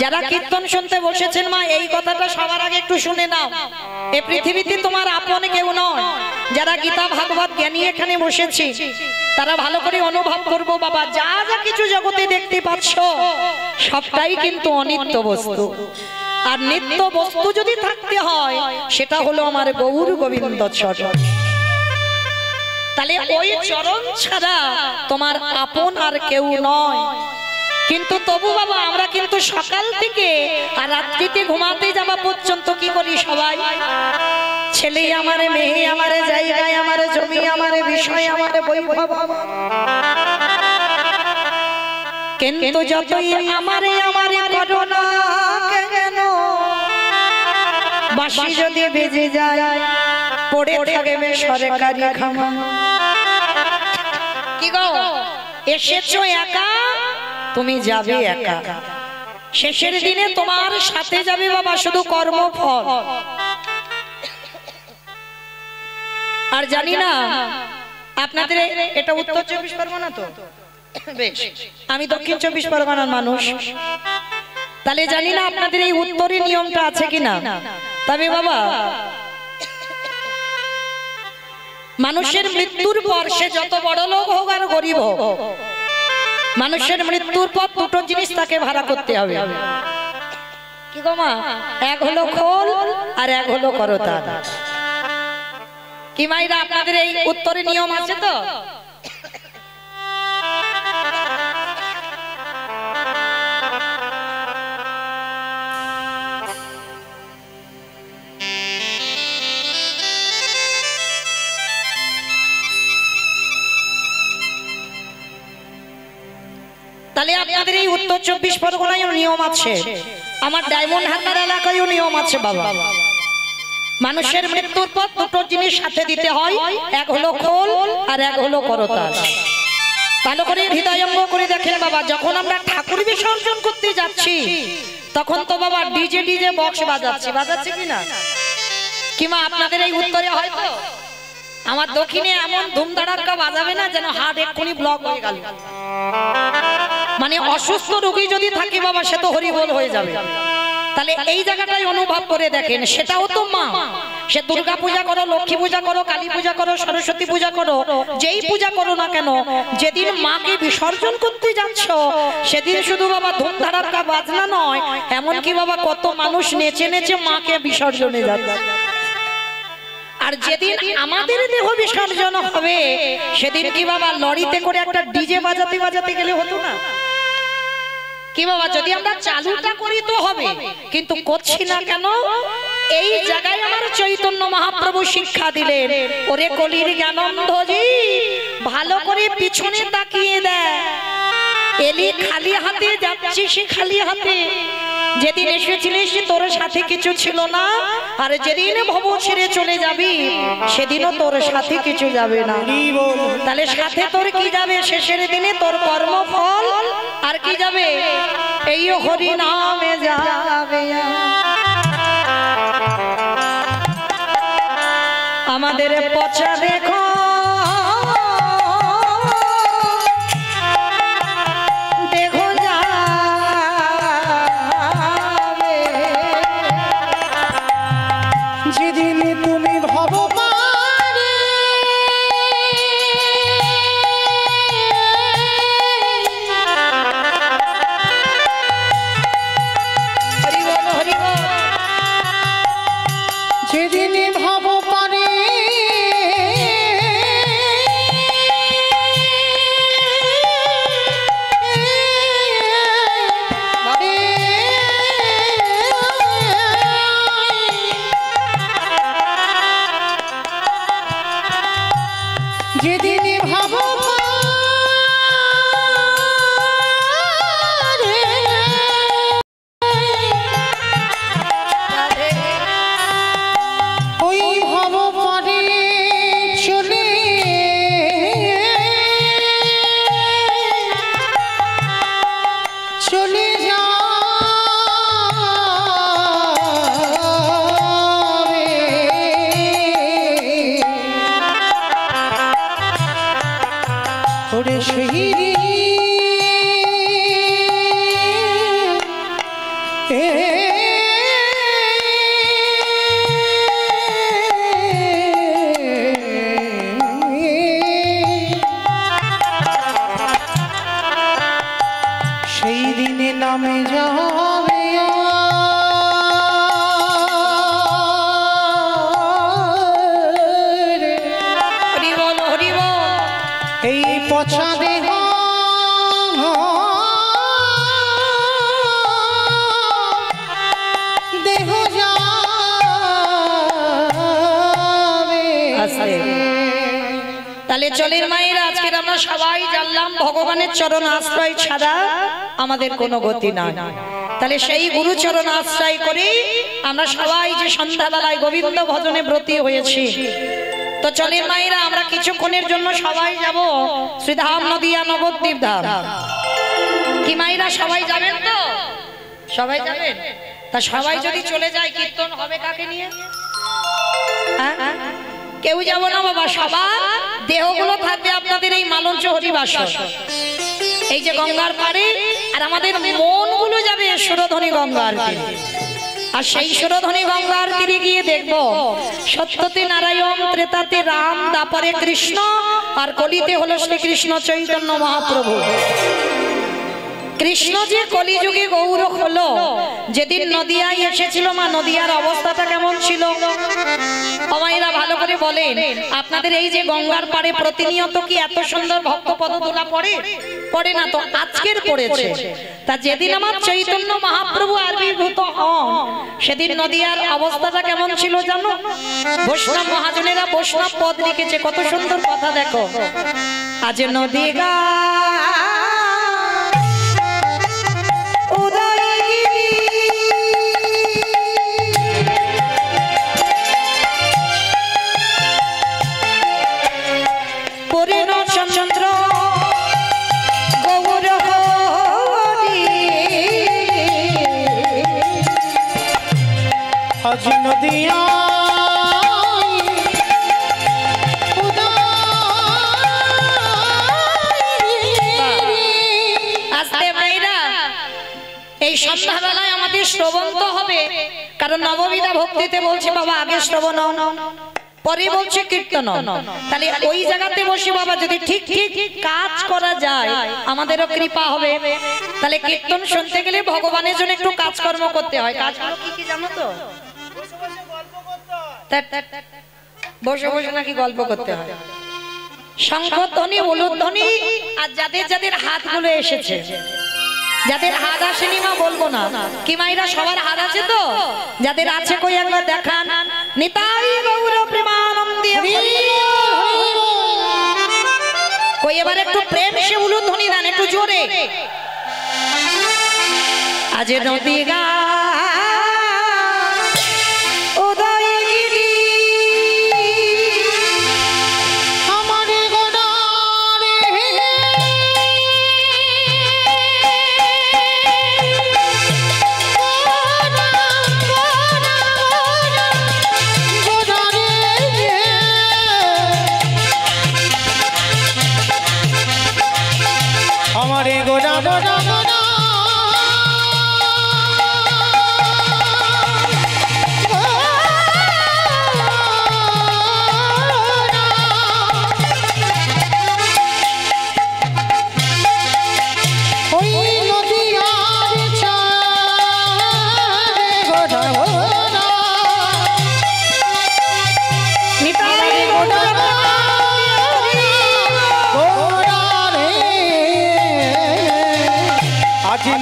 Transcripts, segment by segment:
যারা কীর্তন শুনতে বসেছেন মা এই কথাটা সবার আগে একটু শুনে নাও, এই পৃথিবীতে তোমার আপন কেউ নয়। যারা গীতা ভাগবত জ্ঞানী এখানে বসেছি তারা ভালো করে অনুভব করবো বাবা, যা যা কিছু জগতে দেখতে পাচ্ছ সবটাই কিন্তু অনিত্য বস্তু। আর নিত্য বস্তু যদি থাকতে হয় সেটা হলো আমার গৌর গোবিন্দ চরণ। তাহলে ওই চরণ ছাড়া তোমার আপন আর কেউ নয়। কিন্তু তবু বাবা আমরা কিন্তু সকাল থেকে আর রাত্রিতে ঘুমাতে যাওয়া পর্যন্ত কি করি সবাই? ছেলে আমারে, মেয়ে আমারে, জায়গায় আমারে, জমি আমারে, বিষয় আমারে, বৈভব। কিন্তু যতই আমারে আমারে করো না কেন, বাঁশি যদি বেজে যায় পড়ে থাকবে সরকারি খামা। কি গো, এসেছো একা, তুমি যাবে একা। শেষের দিনে তোমার সাথে যাবে বাবা শুধু কর্মফল। আর জানি না আপনাদের এটা উত্তর 24 পরগনা তো, বেশ আমি দক্ষিণ 24 পরগনার মানুষ, তাহলে জানি না আপনাদের এই উত্তরের নিয়মটা আছে কিনা। তবে বাবা মানুষের মৃত্যুর পর সে যত বড় লোক হোক আর গরিব হোক, মানুষের মৃত্যুর পর দুটো জিনিস তাকে ভাড়া করতে হবে। কি গো মা? এক হলো খোল আর এক হলো করতাল। কি মাইরা আপনাদের এই উত্তরের নিয়ম আছে তো? তাহলে আপনাদের এই উত্তর 24 পরগনায় নিয়ম আছে, আমার ডায়মন্ড হারবার এলাকায়ও নিয়ম আছে বাবা। মানুষের মৃত্যুর পর দুটো জিনিস সাথে দিতে হয়, এক হলো খোল আর এক হলো করতাল। ভালো করে হৃদয়ঙ্গ করে দেখেন বাবা, যখন আমরা ঠাকুর বিসর্জন করতে যাচ্ছি তখন তো বাবা ডিজে ডিজে বক্স বাজাচ্ছে কিনা? কিংবা আপনাদের এই উত্তরে হয়তো আমার দক্ষিণে এমন ধুমধাড়াক্কা বাজাবে না যেন হার্ট এক্ষুনি ব্লক হয়ে গেল। মানে অসুস্থ রোগী যদি থাকে বাবা সে তো হরিবোল হয়ে যাবে। তাহলে এই জায়গাটাই অনুভব করে দেখেন, সেটাও তো মা। সে দুর্গা পূজা করো, লক্ষ্মী পূজা করো, কালী পূজা করো, সরস্বতী পূজা করো, যেই পূজা করো না কেন, যেদিন মাকে বিসর্জন করতে যাচ্ছ সেদিন শুধু বাবা ধুমধাড়াক্কা বাজনা নয়, এমনকি বাবা কত মানুষ নেচে নেচে মাকে বিসর্জনে যাচ্ছে। আর যেদিন আমাদের দেহ বিসর্জন হবে সেদিন কি বাবা লরিতে করে একটা ডিজে বাজাতে বাজাতে গেলে হতো না? কি বাবা, যদি আমরা চালুটা করি তো হবে, কিন্তু করছি না কেন? এই জায়গায় আমার চৈতন্য মহাপ্রভু শিক্ষা দিলেন, ওরে কলির জ্ঞানন্ধজি ভালো করে পিছনে তাকিয়ে দেয়। এলি খালি হাতে, যাচ্ছিস খালি হাতে। যেদিন এসেছিলিস তোর সাথে কিছু ছিল না, আর যেদিন ভব ছেড়ে চলে যাবি সেদিনও তোর সাথে কিছু যাবে না। তাহলে সাথে তোর কি যাবে? শেষের দিনে তোর কর্মফল। আর কি যাবে? এই হরি নামে যাবে। আমাদের পচা দেখো সেই দিনে নামে যাবে এই পচা দেহ দেহ যাবে। তাহলে চলের মায়েরা আজকের আমরা সবাই জানলাম ভগবানের চরণ আশ্রয় ছাড়া আমাদের কোনো গতি নাই। তাহলে সেই গুরু চরণ আশ্রয় করে আমরা সবাই যে সন্ধ্যাবেলায় গোবিন্দ ভজনে ব্রতী হয়েছি। তো চলের মায়েরা আমরা কিছুক্ষণের জন্য সবাই যাব শ্রীধাম নদিয়া নবদ্বীপ ধাম। কি মায়েরা সবাই যাবেন তো? সবাই যাবেন? তা সবাই যদি চলে যায় কীর্তন হবে কাকে নিয়ে? কেউ যাব না বাবা, সবার দেহগুলো থাকবে আপনাদের এই মালঞ্চ হরিবাস, এই যে গঙ্গার পাড়ে, আর আমাদের মনগুলো যাবে সুরধ্বনি গঙ্গার তীরে। আর সেই সুরধ্বনি গঙ্গার তীরে গিয়ে দেখবো সত্যতে নারায়ণ, ত্রেতাতে রাম, দাপরে কৃষ্ণ, আর কলিতে হলো শ্রীকৃষ্ণ চৈতন্য মহাপ্রভু। কৃষ্ণ যে কলিযুগে গৌর হলো, যেদিন নদিয়ায় এসেছিল মা, নদিয়ার অবস্থাটা কেমন ছিল আমায়রা ভালো করে বলেন। আপনাদের এই যে গঙ্গার পাড়ে প্রতিনিয়ত কি এত সুন্দর ভক্ত পদধূলা পড়ে? পড়ে না তো, আজকের পড়েছে। তা যেদিন আমার চৈতন্য মহাপ্রভু আবির্ভূত হন, সেদিন নদিয়ার অবস্থাটা কেমন ছিল জানো? বৈষ্ণব মহাজনেরা বৈষ্ণব পদ লিখেছে, কত সুন্দর কথা দেখো। আজ নদিয়া চন্দ্র গৌর হরি, আজ নদিয়া আস্তে মাইরা এই সন্ধ্যাবেলায় আমাদের শ্রবণ তো হবে, কারণ নববিধা ভক্তিতে বলছে বাবা আগে শ্রবণ পরে বলছে কীর্তন। তাহলে ওই জায়গাতে বসে বাবা যদি ঠিক ঠিক কাজ করা যায় আমাদেরও কৃপা হবে। তাহলে কীর্তন শুনতে গেলে ভগবানের জন্য একটু কাজকর্ম করতে হয়। কাজগুলো কি কি জানো তো? বসে বসে নাকি গল্প করতে হয়, শঙ্খধ্বনি, উলুধ্বনি, আর যাদের যাদের হাতগুলো এসেছে, যাদের হাত আসেনি মা বলবো না, কি মাইরা সবার হাত আছে তো? যাদের আছে কই একবার দেখান। নিতাই গৌর প্রেমানন্দে কই এবার একটু প্রেম সে উলুধ্বনি দেন একটু জোরে। আজ নদিয়া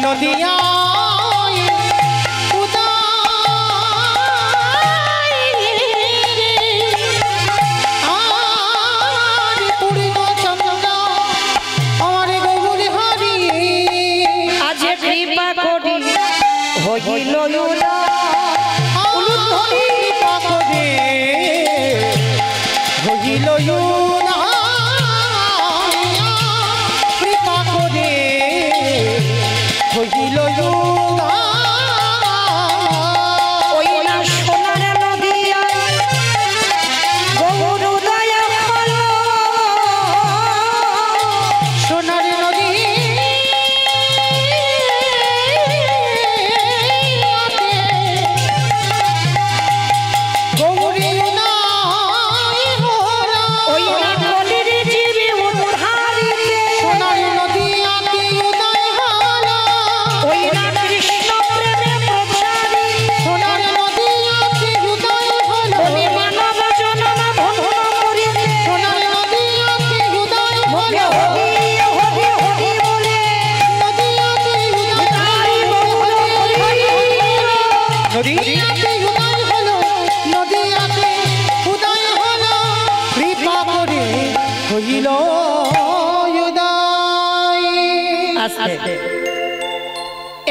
নদিয়া আজ কৃপা করি হইল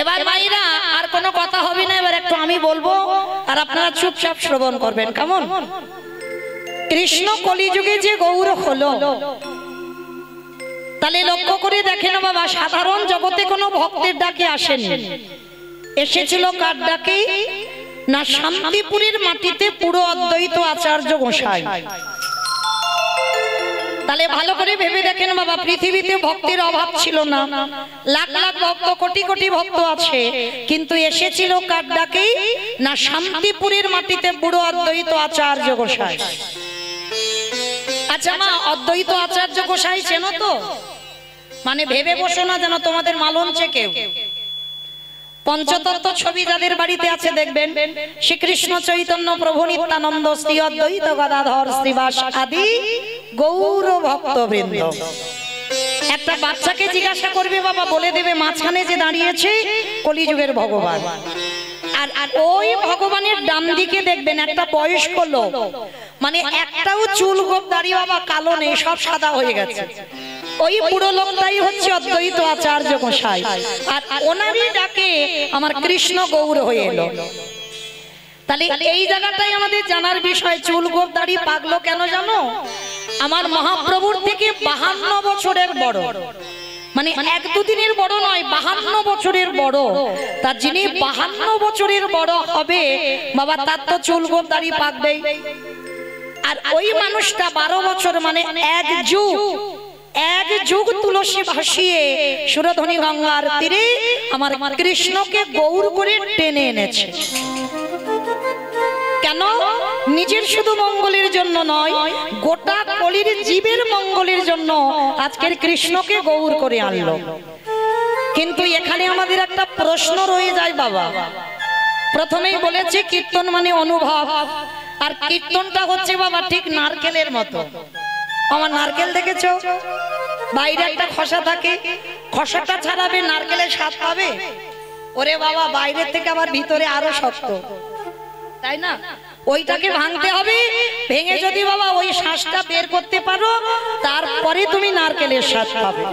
এবার ভাইরা আর কোনো কথা হবে না, এবার একটু আমি বলবো আর আপনারা চুপচাপ শ্রবণ করবেন, কেমন? কৃষ্ণ কলিযুগে যে গৌর হলো, তাহলে লক্ষ্য করে দেখেন বাবা, সাধারণ জগতে কোনো ভক্তের ডাকে আসেনি, এসেছিল কার ডাকে? না, শান্তিপুরের মাটিতে পুরো অদ্বৈত আচার্য গোসাই। তাহলে ভালো করে ভেবে দেখেন বাবা, পৃথিবীতে ভক্তের অভাব ছিল না, লাখ লাখ ভক্ত, কোটি কোটি ভক্ত আছে, কিন্তু এসেছিল কার ডাকে? না, শান্তিপুরের মাটিতে পুরো অদ্বৈত আচার্য গোসাই। আচ্ছা মা, অদ্বৈত আচার্য গোসাই চেনো তো? মানে ভেবে বসো না যেন তোমাদের মালঞ্চে কেউ। পঞ্চতত্ত্ব ছবি যাদের বাড়িতে আছে দেখবেন, শ্রীকৃষ্ণ চৈতন্য প্রভু নিত্যানন্দ শ্রী অদ্বৈত গদাধর শ্রীবাস আদি গৌর ভক্তবৃন্দ। একটা বাচ্চাকে জিজ্ঞাসা করবে বাবা, বলে দেবে মাঝখানে যে দাঁড়িয়েছে কলিযুগের ভগবান। আর ওই ভগবানের ডান দিকে দেখবেন একটা বয়স্ক লোক, মানে একটাও চুল গোপ দাড়ি বাবা কালো নেই, সব সাদা হয়ে গেছে। ওই পুরো লোকটাই হচ্ছে অদ্বৈত আচার্য গোসাই, আর ওনারই ডাকে আমার কৃষ্ণ গৌর হয়ে এলো। তাহলে এই জায়গাটাই আমাদের জানার বিষয়, চুল গোপ দাড়ি পাগলো কেন জানো? আমার মহাপ্রভুর থেকে 52 বছরের বড়, মানে এক দুদিনের বড় নয়, 52 বছরের বড়। তার যিনি 52 বছরের বড় হবে বাবা, তার তো চুল গোপ দাড়ি পাকবেই। আর ওই মানুষটা 12 বছর, মানে এক যুগ তুলসী ভাসিয়ে সুরধনী গঙ্গার তীরে আমার কৃষ্ণকে গৌর করে টেনে এনেছে। কেন? নিজের শুধু মঙ্গলের জন্য নয়, গোটা কলির জীবের মঙ্গলের জন্য আজকের কৃষ্ণকে গৌর করে আনলো। কিন্তু এখানে আমাদের একটা প্রশ্ন রয়ে যায় বাবা। প্রথমেই বলেছি কীর্তন মানে অনুভব, আর কীর্তনটা হচ্ছে বাবা ঠিক নারকেলের মতো। আমার নারকেল দেখেছো? বাইরে একটা খসা থাকে, খসাটা ছাড়াবে নারকেলের স্বাদ পাবে? ওরে বাবা, বাইরে থেকে আবার ভিতরে আরো শক্ত, তাই না? ওইটাকে ভাঙতে হবে, ভেঙে যদি বাবা ওই শ্বাসটা বের করতে পারো, তারপরে তুমি নারকেলের স্বাদ পাবে।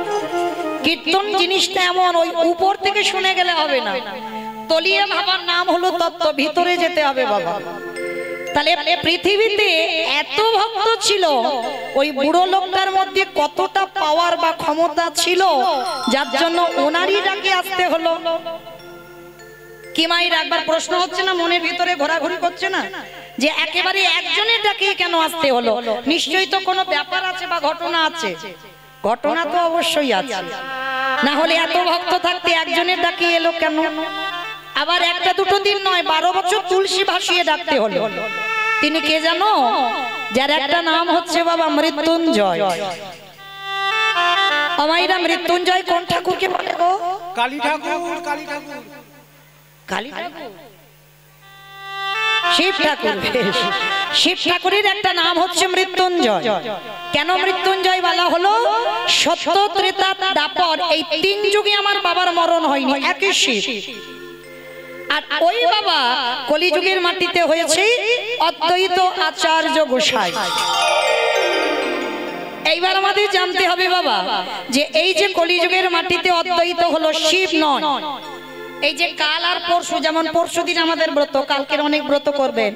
কীর্তন জিনিসটা এমন, ওই উপর থেকে শুনে গেলে হবে না, তলিয়ে ভাবার নাম হলো তত্ত্ব, ভিতরে যেতে হবে বাবা। তাহলে পৃথিবীতে এত ভক্ত ছিল, ওই বুড়ো লোকটার মধ্যে কতটা পাওয়ার বা ক্ষমতা ছিল, যার জন্য ওনারই ডাকে আসতে হলো। কি মায়ের একবার প্রশ্ন হচ্ছে না, মনের ভিতরে ঘোরাঘুরি করছে না, যে একেবারে একজনের ডাকে কেন আসতে হলো? নিশ্চয়ই তো কোনো ব্যাপার আছে বা ঘটনা আছে। ঘটনা তো অবশ্যই আছে, না হলে এত ভক্ত থাকতে একজনের ডাকে এলো কেন? আবার একটা দুটো দিন নয়, 12 বছর তুলসী ভাসিয়ে ডাকতে হলো। তিনি কে জানো? যার একটা নাম হচ্ছে বাবা মৃত্যুঞ্জয়। আমাইরা মৃত্যুঞ্জয় কোন ঠাকুরকে বলে গো? কালী ঠাকুর। কালী ঠাকুর, কালী ঠাকুর, শিব ঠাকুর। শিব ঠাকুরের একটা নাম হচ্ছে মৃত্যুঞ্জয়। কেন মৃত্যুঞ্জয় বলা হলো? সত্য, ত্রেতা, দ্বাপর এই 3 যুগে আমার বাবার মরণ হয়নি, একই শিব। আর ওই বাবা কলিযুগের মাটিতে হয়েছে অদ্বৈত আচার্য গোসাই। এইবার আমাদের জানতে হবে বাবা, যে এই যে কলিযুগের মাটিতে অদ্বৈত হলো, শিব নয়। এই যে কাল আর পরশু, যেমন পরশু দিন আমাদের ব্রত, কালকের অনেক ব্রত করবেন।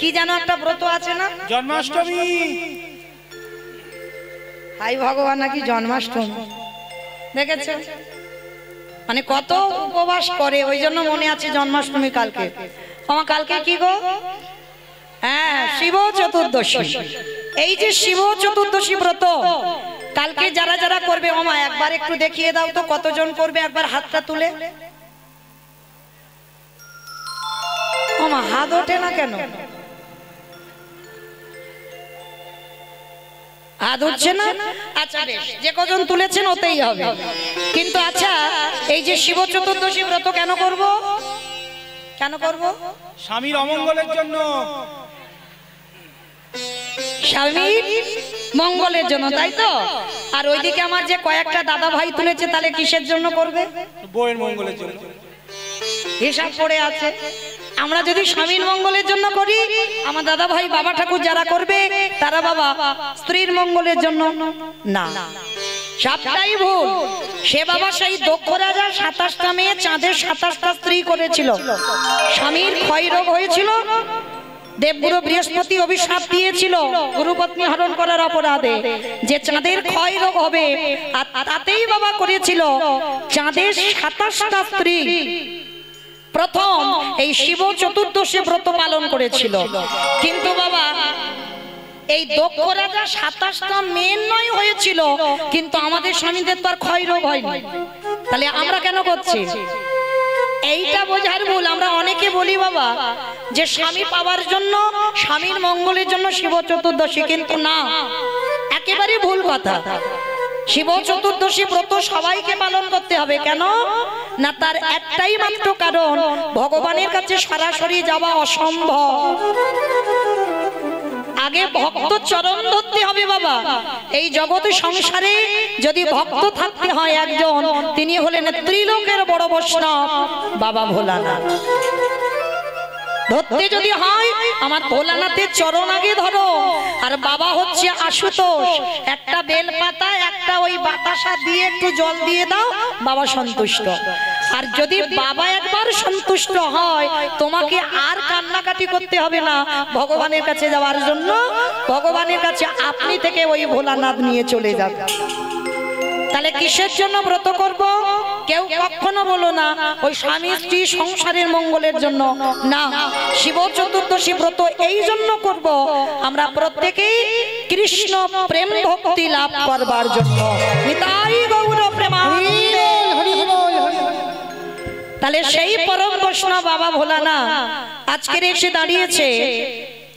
কি জানো একটা ব্রত আছে না? জন্মাষ্টমী। হাই ভগবান, নাকি জন্মাষ্টমী দেখেছো? মানে কত উপবাস করে, ওই জন্য মনে আছে জন্মাষ্টমী কালকে। আমার কালকে কি গো? হ্যাঁ, শিব চতুর্দশী। এই যে শিব চতুর্দশী ব্রত কালকে যারা যারা করবে, ওমা একবার একটু দেখিয়ে দাও তো কতজন করবে, একবার হাতটা তুলে। ওমা হাত ওঠে না কেন? হাত উঠছে না? আচ্ছা বেশ, যে কজন তুলেছেন ওতেই হবে। কিন্তু আচ্ছা, এই যে শিব চতুর্দশী ব্রত কেন করব? কেন করব? স্বামীর অমঙ্গলের জন্য। স্বামীর মঙ্গলের জন্য, তাই তো? আর ওইদিকে আমার যে কয়েকটা দাদা ভাই তুলেছে, তাহলে কিসের জন্য করবে? বউয়ের মঙ্গলের জন্য। হিসাব পড়ে আছে। আমরা যদি স্বামীর মঙ্গলের জন্য করি, আমার দাদা ভাই বাবা ঠাকুর যারা করবে তারা বাবা স্ত্রীর মঙ্গলের জন্য না, সবটাই ভুল। সে বাবা সেই দক্ষ রাজা 27টা মেয়ে চাঁদের 27টা স্ত্রী করেছিল। স্বামীর ক্ষয়রোগ হয়েছিল, দেবগুরু বৃহস্পতি অভিশাপ দিয়েছিল গুরুপত্নী হরণ করার অপরাধে যে চাঁদের ক্ষয় রোগ হবে, আর তাতেই বাবা করেছিল চাঁদের 27টা স্ত্রী প্রথম এই শিব চতুর্দশী ব্রত পালন করেছিল। কিন্তু বাবা এই দক্ষ রাজা 27টা মেয়ের নয় হয়েছিল, কিন্তু আমাদের স্বামীদের তো আর ক্ষয় রোগ হয়নি, তাহলে আমরা কেন করছি? এইটা বোঝার ভুল। আমরা অনেকে বলি বাবা যে স্বামী পাওয়ার জন্য, স্বামীর মঙ্গলের জন্য শিব চতুর্দশী, কিন্তু না, একেবারে ভুল কথা। শিব চতুর্দশী ব্রত সবাইকে পালন করতে হবে। কেন না, তার একটাই মাত্র কারণ, ভগবানের কাছে সরাসরি যাওয়া অসম্ভব। আগে ভক্ত চরণ ধরতে হবে বাবা। এই জগতে সংসারে যদি ভক্ত থাকতে হয় একজন, তিনি হলেন ত্রিলোকের বড় বৈষ্ণব বাবা ভোলানাথ। ধরতে যদি হয় আমার ভোলানাথের চরণ আগে ধরো। আর বাবা হচ্ছে আশুতোষ, একটা বেলপাতা একটা ওই বাতাসা দিয়ে একটু জল দিয়ে দাও, বাবা সন্তুষ্ট। আর যদি বাবা একবার সন্তুষ্ট হয়, তোমাকে আর কান্নাকাটি করতে হবে না ভগবানের কাছে যাওয়ার জন্য। ভগবানের কাছে আপনি থেকে ওই ভোলানাথ নিয়ে চলে যাবে। তাহলে কিসের জন্য ব্রত করব? কেউ কখনো বলো না ওই স্বামী স্ত্রী সংসারের মঙ্গলের জন্য না। শিব চতুর্দশী ব্রত এই জন্য করব, আমরা প্রত্যেকেই কৃষ্ণ প্রেম ভক্তি লাভ করবার জন্য। নিতাই গৌর প্রেমানন্দে। তাহলে সেই পরম বৈষ্ণব বাবা ভোলানাথ আজকের এসে দাঁড়িয়েছে,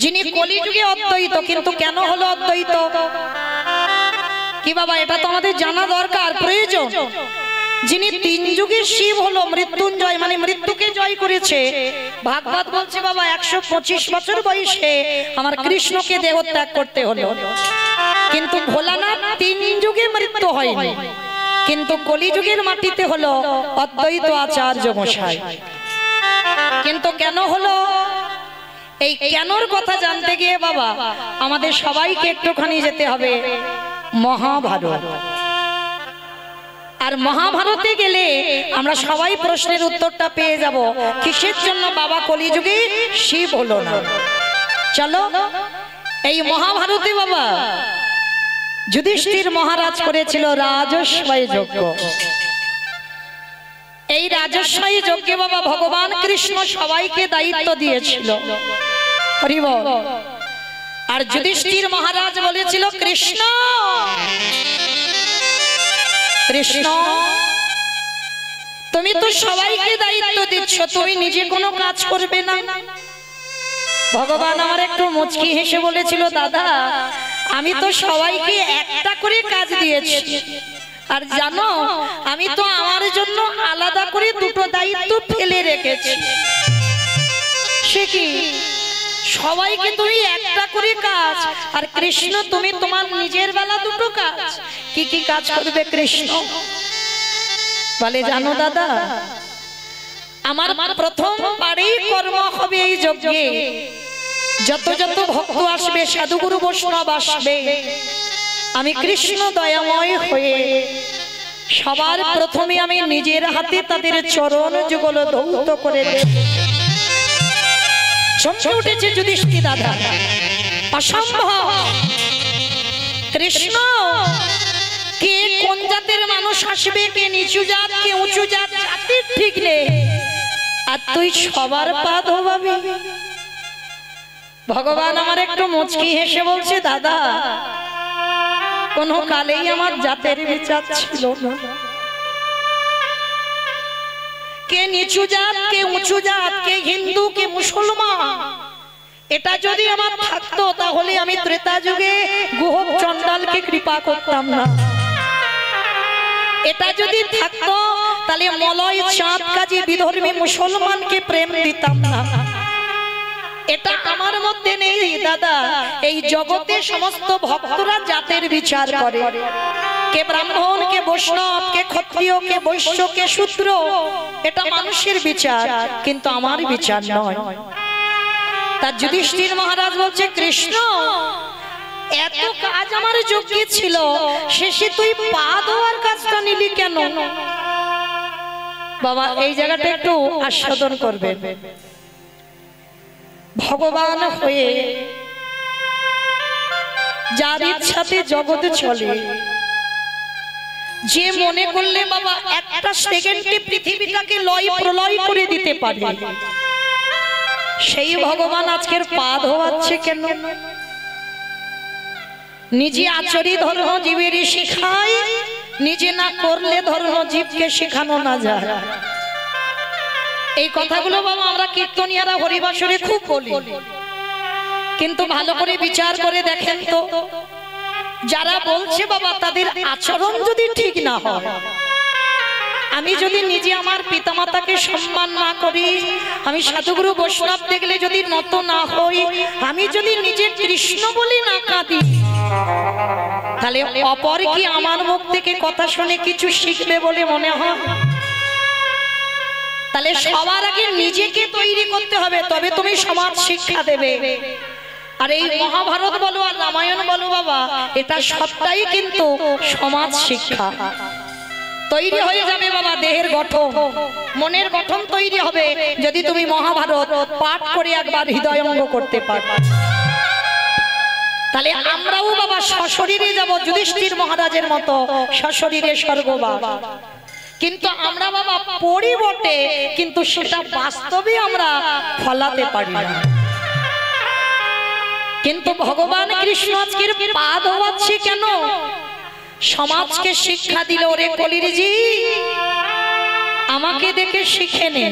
যিনি কলিযুগে অদ্বৈত। কিন্তু কেন হলো অদ্বৈত কি বাবা, এটা তো আমাদের জানা দরকার, প্রয়োজন। যিনি 3 যুগের শিব হলো মৃত্যুঞ্জয়, মানে মৃত্যুকে জয় করেছে। ভাগবত বলছে বাবা 125 বছর বয়সে আমার কৃষ্ণকে দেহত্যাগ করতে হলো। কিন্তু ভোলানাথ 3 যুগে মৃত্যু হয়নি, কিন্তু কলিযুগের মাটিতে হলো অদ্বৈত আচার্য মশাই। কিন্তু কেন হলো, এই কেনর কথা জানতে গিয়ে বাবা আমাদের সবাইকে একটুখানি যেতে হবে মহাভারত। আর মহাভারতে গেলে আমরা সবাই প্রশ্নের উত্তরটা পেয়ে যাব, কিসের জন্য বাবা কলিযুগে শিব হলো না। চলো, এই মহাভারতে বাবা যুধিষ্ঠির মহারাজ করেছিল রাজস্বয় যজ্ঞ। এই রাজস্বয় যজ্ঞে বাবা ভগবান কৃষ্ণ সবাইকে দায়িত্ব দিয়েছিল। হরি বল। আর যুধিষ্ঠির মহারাজ বলেছিল, কৃষ্ণ কৃষ্ণ তুমি তো সবাইকে দায়িত্ব দিচ্ছ, তুমি নিজে কোনো কাজ করবে না। ভগবান আমার একটু মুচকি হেসে বলেছিল, দাদা আমি তো সবাইকে একটা করে কাজ দিয়েছি, আর জানো আমি তো আমার জন্য আলাদা করে 2টো দায়িত্ব ফেলে রেখেছি। সে কি, সবাইকে তুমি একটা করে কাজ, আর কৃষ্ণ তুমি তোমার নিজের বেলা 2টো কাজ। কি কি কাজ করবে কৃষ্ণ বলে, জানো দাদা আমার প্রথম বারেই কর্ম হবে এই যজ্ঞে। যত যত ভক্ত আসবে, সাধুগুরু বৈষ্ণব আসবে, আমি কৃষ্ণ দয়াময় হয়ে সবার প্রথমে আমি নিজের হাতে তাদের চরণ যুগল ধৌত করে দেব। চমকে উঠেছে যুধিষ্ঠির, দাদা অসম্ভব। কৃষ্ণ কে কোন জাতের মানুষ আসবে, কে নিচু জাত কে উঁচু জাত, জাতির ঠিক নেই, আর তুই সবার পা ধোবাবি। ভগবান আমার একটু মুচকি হেসে বলছে, দাদা কোনো কালেই আমার জাতের বিচার ছিল না। কে নিচু জাত কে উঁচু জাত, কে হিন্দু কে মুসলমান, এটা যদি আমার থাকতো তাহলে আমি ত্রেতা যুগে গুহ চণ্ডালকে কৃপা করতাম না। এটা যদি থাকতো তাহলে মলয় চাঁদ কাজী বিধর্মী মুসলমানকে প্রেম দিতাম না। এটা আমার মধ্যে নেই দাদা। এই জগতে সমস্ত ভক্তরা জাতের বিচার করে, কে ব্রাহ্মণ কে বৈষ্ণব কে ক্ষত্রিয় কে বৈশ্য কে শূদ্র, এটা মানুষের বিচার, কিন্তু আমার বিচার নয়। তার যুধিষ্ঠির মহারাজ বলছে, কৃষ্ণ এত কাজ আমার যোগ্য ছিল, শেষে তুই পা ধোয়ার কাজটা নিলি কেন? বাবা এই জায়গাটা একটু আস্বাদন করবেন। ভগবান হয়ে যার ইচ্ছাতে জগতে চলে, যে মনে করলে বাবা একটা সেকেন্ডে পৃথিবীটাকে লয় প্রলয় করে দিতে পারে, সেই ভগবান আজকের পা ধোয়াচ্ছে কেন? নিজে আচরি ধর্ম জীবের শিখায়, নিজে না করলে ধর্ম জীবকে শেখানো না যায়। এই কথাগুলো বাবা আমরা কীর্তনিয়ারা হরিবাসরে খুব বলি, কিন্তু ভালো করে বিচার করে দেখেন তো, যারা বলছে বাবা তাদের আচরণ যদি ঠিক না হয়, আমি যদি নিজে আমার পিতামাতাকে সম্মান না করি, আমি সাধুগুরু বৈষ্ণব দেখলে যদি নত না হই, আমি যদি নিজে কৃষ্ণ বলি না কাঁদি, তাহলে অপর কি আমার মুখ থেকে কথা শুনে কিছু শিখবে বলে মনে হয়? তাহলে সবার আগে নিজেকে তৈরি করতে হবে, তবে তুমি সমাজ শিক্ষা দেবে। আর এই মহাভারত বলো আর রামায়ণ বলো বাবা, এটা সবটাই কিন্তু সমাজ শিক্ষা। তৈরি হয়ে যাবে বাবা দেহের গঠন, মনের গঠন তৈরি হবে যদি তুমি মহাভারত পাঠ করে একবার হৃদয়ঙ্গ করতে পারো। তাহলে আমরাও বাবা সশরীরে যাব যুধিষ্ঠির মহারাজের মতো, সশরীরে স্বর্গবাস। কিন্তু আমরা বাবা পরিবর্তে কিন্তু সেটা বাস্তবে আমরা ফলাতে পারি না। কিন্তু ভগবান কৃষ্ণ আজকের পা ধোয়াচ্ছে কেন? সমাজকে শিক্ষা দিল, ওরে কলির জি আমাকে দেখে শিখে নে,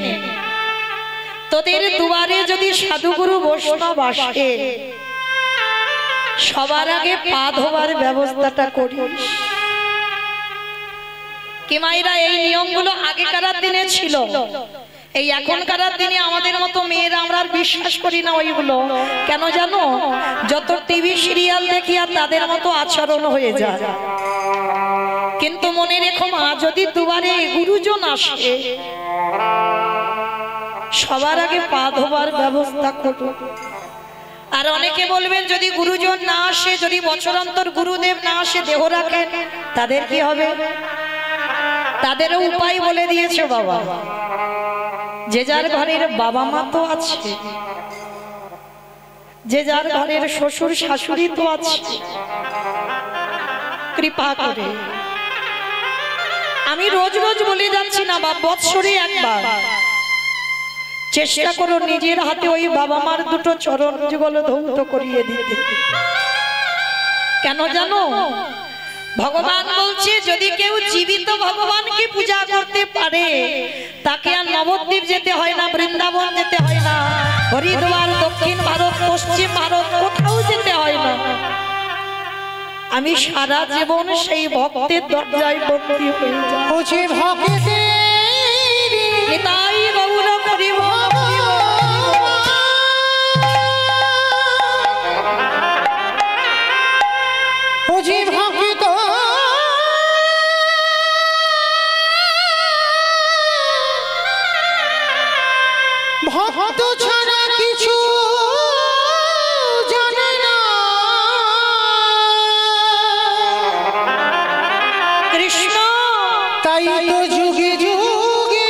তোদের দুয়ারে যদি সাধুগুরু বৈষ্ণব আসে, সবার আগে পা ধোবার ব্যবস্থাটা করিস। কি মায়েরা, এই নিয়মগুলো আগেকার দিনে ছিল, এই এখনকার দিনে আমাদের মতো মেয়েরা আমরা আর বিশ্বাস করি না ওইগুলো। কেন জানো? যত টিভি সিরিয়াল দেখি আর তাদের মতো আচরণ হয়ে যায়। কিন্তু মনে রেখো মা, যদি দুবারে গুরুজন আসে, সবার আগে পা ধোবার ব্যবস্থা করো। আর অনেকে বলবেন যদি গুরুজন না আসে, যদি বছরান্তর গুরুদেব না আসে, দেহ রাখেন, তাদের কি হবে? তাদেরও উপায় বলে দিয়েছে বাবা। যে যার ঘরের বাবা মা তো আছে, যে যার ঘরের শ্বশুর শাশুড়ি তো আছে, কৃপা করে আমি রোজ রোজ বলে যাচ্ছি না বা বৎসরে একবার চেষ্টা করো নিজের হাতে ওই বাবা মার দুটো চরণ যুগল ধৌত করিয়ে দিতে। কেন জানো? ভগবান বলছে যদি কেউ জীবিত ভগবানকে পূজা করতে পারে, তাকে আর নবদ্বীপ যেতে হয় না, বৃন্দাবন যেতে হয় না, হরিদ্বার, দক্ষিণ ভারত, পশ্চিম ভারত কোথাও যেতে হয় না। আমি সারা জীবন সেই ভক্তের দরজায় বন্দী হয়ে যাই। নিতাই গৌর হরি ভক্ত ভক্ত ছাড়া কিছু জানে না, কৃষ্ণ তাই তো যুগে যুগে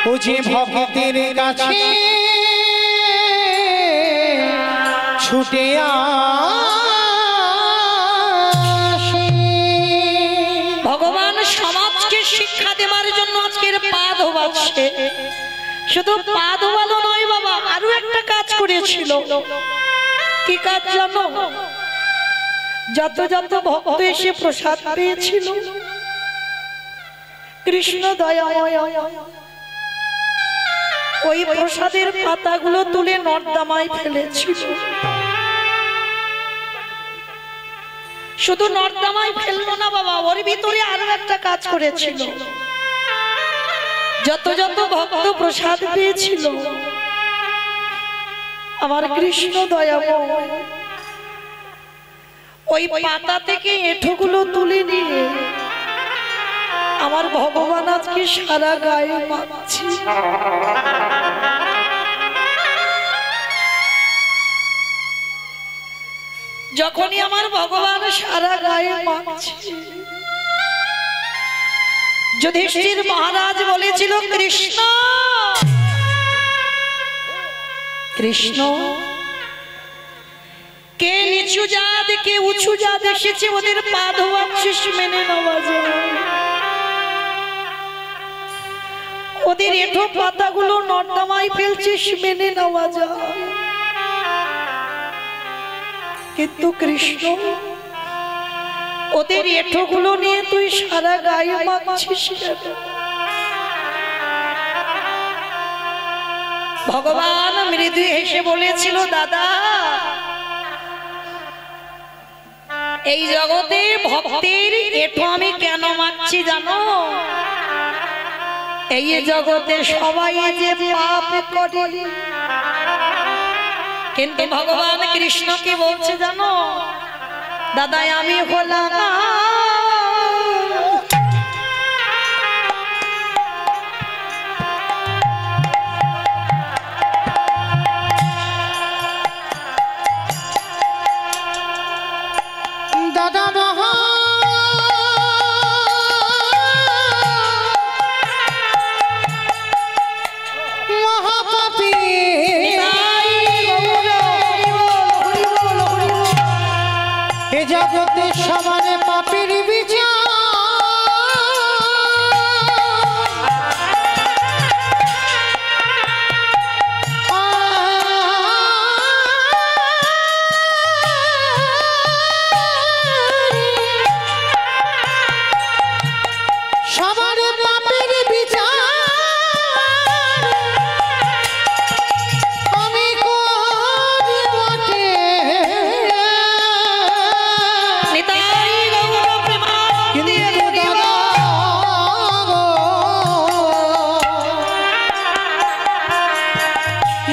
ও যে ভক্তের কাছে ছুটে ভগবান সমাজকে শিক্ষা দেওয়ার জন্য আজকের পা ধোয়াচ্ছে। শুধু পা ধোয়ালো নয় বাবা, আরো একটা কাজ করেছিল। কি কাজ জানো? যত যত ভক্ত এসে প্রসাদ পেয়েছিল, কৃষ্ণ দয়াময় ওই প্রসাদের পাতাগুলো তুলে নর্দমায় ফেলেছিল। শুধু নর্দমায় ফেললো না বাবা, ওর ভিতরে আরো একটা কাজ করেছিল। যত যত ভক্ত প্রসাদ পেয়েছিল, আমার কৃষ্ণ দয়াময় ওই পাতা থেকে এঁঠোগুলো তুলে নিয়ে আমার ভগবান আজকে সারা গায়ে মাখছে। যখনই আমার ভগবান সারা গায়ে মাখছে, যুধিষ্ঠির মহারাজ বলেছিল কৃষ্ণ কৃষ্ণ, কে নিচু জাত কে উঁচু জাত এসেছে, ওদের পা ধোয়াচ্ছিস মেনে নেওয়া যায়, ওদের এঁঠো পাতাগুলো নর্দমায় ফেলছিস মেনে নেওয়া যায়, কিন্তু কৃষ্ণ ওদের এঁঠোগুলো নিয়ে তুই সারা গায়ে মাখছিস কেন? ভগবান মৃদু হেসে বলেছিল, দাদা এই জগতে ভক্তের এঁঠো আমি কেন মাখছি জানো? এই জগতে সবাই যে পাপ করে, কিন্তু ভগবান কৃষ্ণ কি বলছে জানো? দাদা আমি হলাম দাদা মহা মহাপাপী, এ জগতে সমানে পাপের বিচার,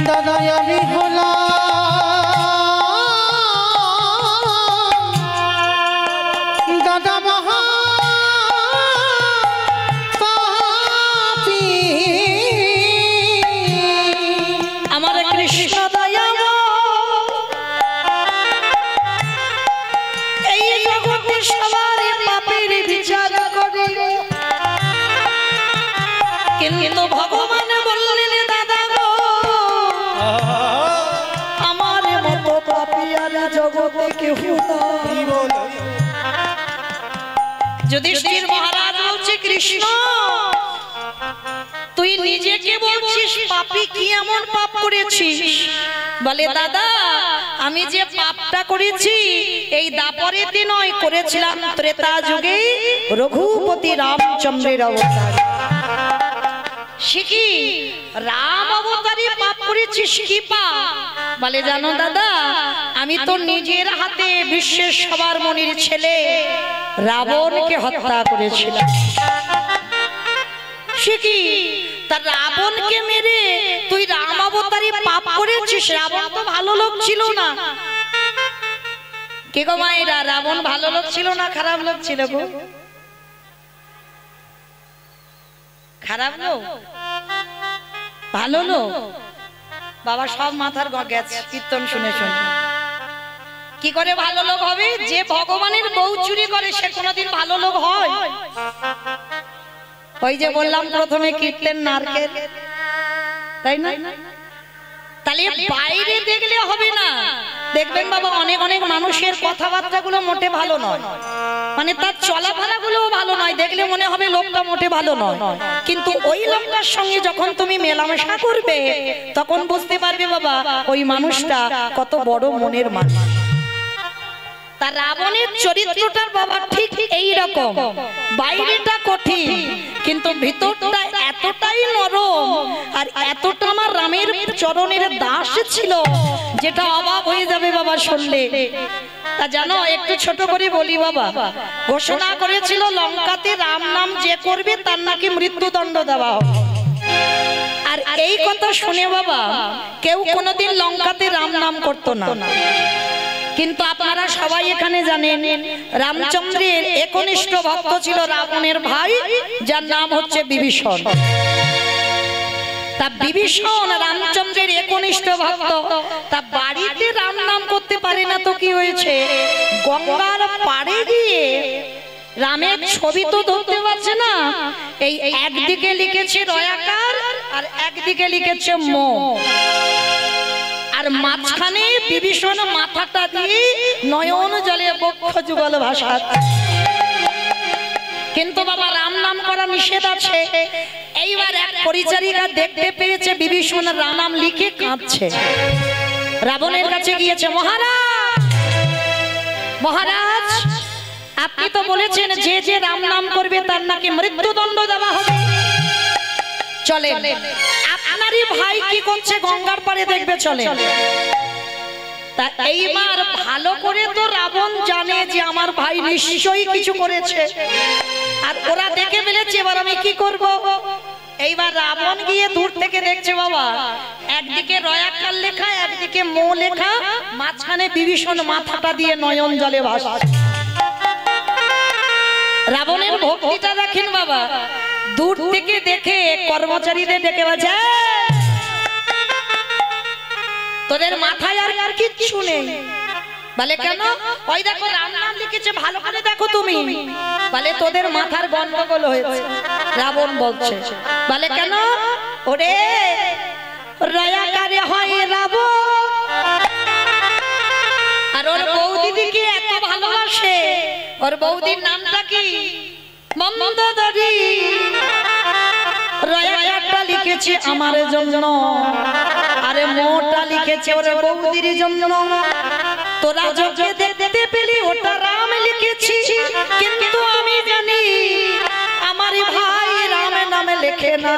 দাদা আমি হলাম দাদা মহা পাপী। আমার কৃষ্ণ দয়াময় এই জগতে সবার পাপের বিচার করে, কিন্তু ভগবান বললেন দাদা গো আমার মতো পাপী আর জগতে কেউ নাই। যুধিষ্ঠির মহারাজ বলছে কৃষ্ণ তুই নিজেকে বলছিস পাপী, কি এমন পাপ করেছিস? বলে দাদা আমি যে পাপটা করেছি এই দাপরেতে নয়, করেছিলাম ত্রেতা যুগে রঘুপতি রামচন্দ্রের অবতার। সে কি রাম অবতারে পাপ করেছিস? কি পাপ? বলে জানো দাদা আমি তো নিজের হাতে বিশ্বের সবার মনির ছেলে রাবণকে হত্যা করেছিলাম। সে কি তার রাবণকে মেরে তুই রাম অবতারে পাপ করেছিস? রাবণ তো ভালো লোক ছিল না। কে গো মায়েরা, রাবণ ভালো লোক ছিল না খারাপ লোক ছিল গো? খারাপ লোক? ভালো লোক? বাবা সব মাথার গেছে কীর্তন শুনে শুনে। কি করে ভালো লোক হবে? যে ভগবানের বউ চুরি করে সে কোনোদিন ভালো লোক হয়? ওই যে বললাম প্রথমে কীর্তন নারকেল, তাই না? তাহলে বাইরে দেখলে হবে না। দেখবেন বাবা অনেক অনেক মানুষের কথাবার্তা গুলো মোটে ভালো নয়, মানে তার চলাফেরা গুলো ভালো নয়, দেখলে মনে হবে লোকটা মোটে ভালো নয়, কিন্তু ওই লোকটার সঙ্গে যখন তুমি মেলামেশা করবে তখন বুঝতে পারবে বাবা ওই মানুষটা কত বড় মনের মানুষ। তার রাবণের চরিত্রটার বাবা ঠিক এই রকম, বাইরেটা কঠিন কিন্তু ভিতরটা এতটাই নরম আর এতটা আমার রামের চরণের দাস ছিল যেটা অবাক হয়ে যাবে বাবা শুনলে। তা জানো একটু ছোট করে বলি বাবা, ঘোষণা করেছিল লঙ্কাতে রাম নাম যে করবে তার নাকি মৃত্যুদণ্ড দেওয়া হবে। আর এই কথা শুনে বাবা কেউ কোনোদিন লঙ্কাতে রাম নাম করতো না। কিন্তু আপনারা সবাই এখানে জানেন রামচন্দ্রের একনিষ্ঠ ভক্ত ছিল রাবণের ভাই, যার নাম হচ্ছে বিভীষণ। তা বিভীষণ রামচন্দ্রের একনিষ্ঠ ভক্ত, তা বাড়িতে রাম নাম করতে পারে না তো কি হয়েছে, গঙ্গার পাড়ে গিয়ে রামের ছবি তো ধরতে পারছে না, এই একদিকে লিখেছে রয়াকার আর একদিকে লিখেছে মো, আর মাঝখানে বিভীষণ মাথাটা দিয়ে নয়ন জলে বক্ষ যুগল ভাষা। কিন্তু বাবা রাম নাম করা নিষেধ আছে। এইবার এক পরিচারিকা দেখতে পেয়েছে বিভীষণ রাম নাম লিখে কাঁদছে, রাবণের কাছে গিয়েছে, মহারাজ মহারাজ আপনি তো বলেছেন যে যে রাম নাম করবে তার নাকি মৃত্যুদণ্ড দেওয়া হবে, চলে আপনারই ভাই কি করছে গঙ্গার পাড়ে দেখবে, চলে। তা এইবার ভালো করে তো রাবণ জানে যে আমার ভাই নিশ্চয়ই কিছু করেছে, আর ওরা দেখে ফেলেছে, এবার আমি কি করব। এইবার রাবণ গিয়ে দূর থেকে দেখছে বাবা একদিকে রয়াকার লেখা একদিকে মো লেখা, মাঝখানে বিভীষণ মাথাটা দিয়ে নয়ন জলে ভাসছে। রাবণের ভক্তিটা দেখেন বাবা, দূর থেকে দেখে কর্মচারীদের ডেকে বলছে, তোদের মাথায় আর কিচ্ছু নেই। বলে কেন? ওই দেখো রাম নাম লিখেছে, ভালো করে দেখো তুমি। বলে তোদের মাথার গন্ডগোল হয়েছে। রাবণ বলছে, বলে কেন? ওরে রয়াকারে হয় রাবণ, আর ওর বৌদিদিকে এত ভালোবাসে, ওর বৌদির নামটা কি? মন্দোদরী। রয়াকারটা লিখেছে আমার জন্য, আরে মোটা লিখেছে ওর বৌদির জন্য। তোরা যখন দেখতে পেলি ওটা রাম লিখেছি, কিন্তু আমি জানি আমার ভাই রাম নামে লেখে না,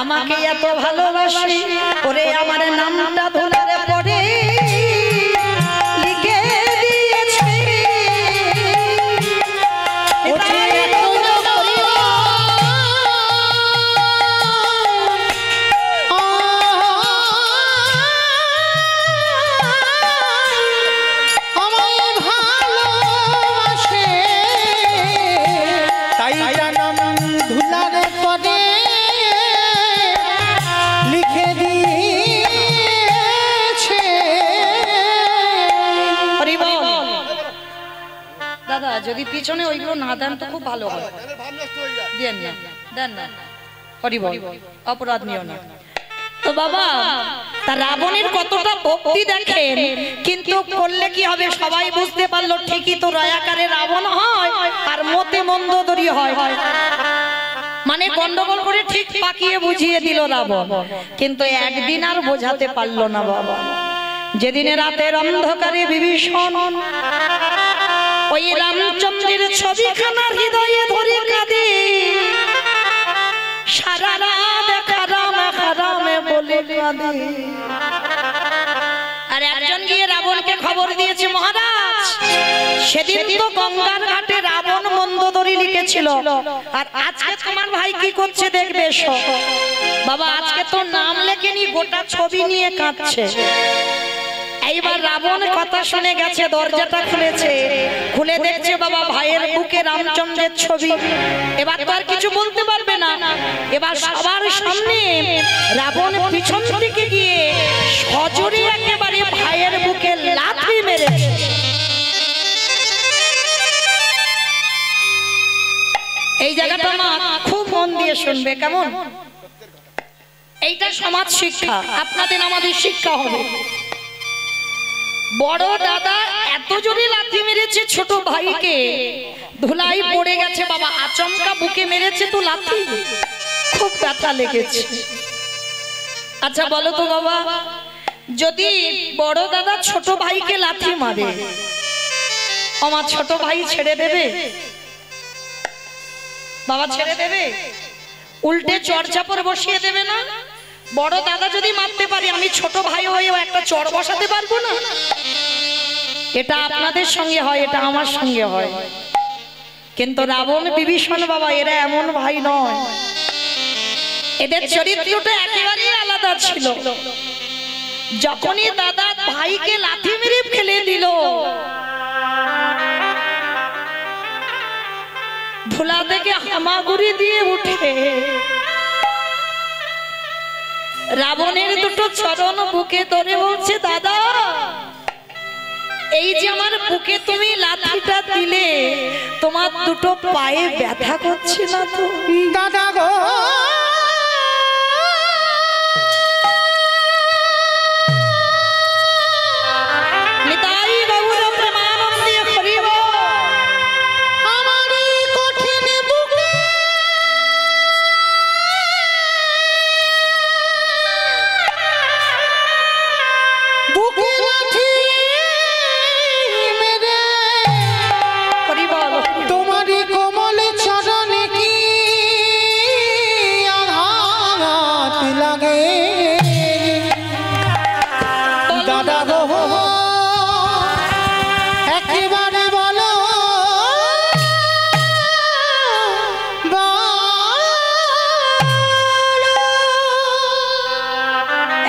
আমাকে এত ভালোবাসি, ওরে আমার নামটা ধুলারে পড়ে লিখে দিয়েছে। দাদা যদি পিছনে ওইগুলো না দেন তো খুব ভালো হয়, দেন না দেন না, হরি বল, অপরাধ নিও না। তো বাবা তা রাবণের কতটা ভক্তি দেখেন, কিন্তু করলে কি হবে সবাই বুঝতে পারলো, ঠিকই তো রয়াকারে রাবণ হয় আর মতে মন্দোদরী হয়, মানে গন্ডগোল করে ঠিক পাকিয়ে বুঝিয়ে দিল রাবণ। কিন্তু একদিন আর বোঝাতে পারলো না বাবা, যেদিনে রাতের অন্ধকারে বিভীষণ ওই রামচন্দ্রের ছবিখানা হৃদয়ে ধরে কাঁদে, সারা রাত খারামে বলে কাঁদে। আর একজন গিয়ে রাবণকে খবর দিয়েছে, মহারাজ সেদিন তো গঙ্গার ঘাটে রাবণ মন্দোদরী লিখেছিল, আর আজকে তোমার ভাই কি করছে দেখবে এসো। বাবা আজকে তো নাম লেখেনি, গোটা ছবি নিয়ে কাঁদছে। এইবার রাবণ কথা শুনে গেছে, দরজাটা খুলেছে, খুলে দেখছে বাবা ভাইয়ের বুকে রামচন্দ্রের ছবি। এবার তো আর কিছু বলতে পারবে না, এবার সবার সামনে রাবণ পিছন থেকে গিয়ে সজোরে একেবারে ভাইয়ের বুকে লাথি মেরেছে। এই জায়গাটা মা খুব মন দিয়ে শুনবে কেমন, এইটা সমাজ শিক্ষা, আপনাদের আমাদের শিক্ষা হবে। বড় দাদা এত জোরে লাথি মেরেছে ছোট ভাইকে, ধুলাই পড়ে গেছে বাবা, আচমকা বুকে মেরেছে তো লাথি, খুব ব্যথা লেগেছে। আচ্ছা বলো তো বাবা, যদি বড় দাদা ছোট ভাইকে লাথি মারে, আমার ছোট ভাই ছেড়ে দেবে? বাবা ছেড়ে দেবে? উল্টে চড়চাপড় বসিয়ে দেবে না? বড় দাদা যদি মারতে পারে, আমি ছোট ভাই হয়েও একটা চড় বসাতে পারবো না? এটা আপনাদের সঙ্গে হয়, এটা আমার সঙ্গে হয়। কিন্তু রাবণ বিভীষণ বাবা এরা এমন ভাই নয়, এদের চরিত্রটা একেবারেই আলাদা ছিল। যখনই দাদা ভাইকে লাথি মেরে ফেলে দিল। ভোলা থেকে হামাগুড়ি দিয়ে উঠে রাবণের দুটো চরণ বুকে ধরে বলছে, দাদা এই যে আমার বুকে তুমি লাঠিটা দিলে, তোমার দুটো পায়ে ব্যথা করছে না তো? দাদা গো নিতাই বাবুর প্রেমানন্দে হরি বল। আমার এই কঠিন বুকে বুকে লাঠি মেরে হরি বল। তোমারই কোমল চরণে কি আঘাত লাগে দাদা গো একেবারে বলো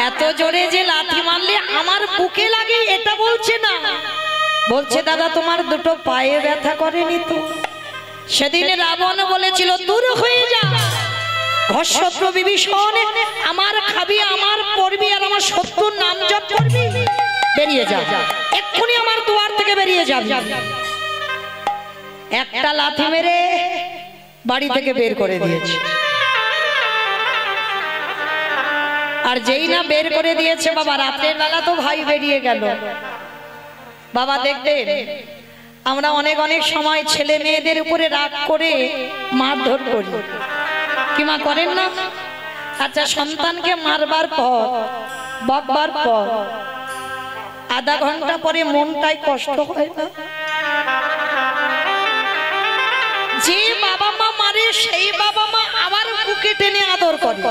এত জোরে যে লাথি মারলে আমার বুকে লাগে এটা বলছে না, বলছে দাদা তোমার দুটো পায়ে ব্যথা করেনি তো? সেদিন রাবণ বলেছিল দূর হয়ে যা, ঘর্ষত্র বিভীষণ, আমার খাবি, আমার পড়বি, আর আমার শত্রুর নাম জপ করবি, বেরিয়ে যা, এক্ষুনি আমার দুয়ার থেকে বেরিয়ে যাবি। একটা লাথি মেরে বাড়ি থেকে বের করে দিয়েছে। আর যেই না বের করে দিয়েছে বাবা, রাতের বেলা তো ভাই বেরিয়ে গেল। বাবা দেখবেন আমরা অনেক অনেক সময় ছেলে মেয়েদের উপরে রাগ করে মারধর করি, কি মা করেন না? আচ্ছা সন্তানকে মারবার পর, বকবার পর আধা ঘন্টা পরে মনটাই কষ্ট হয় না? যে বাবা মা মারে সেই বাবা মা আবার বুকে টেনে আদর করে।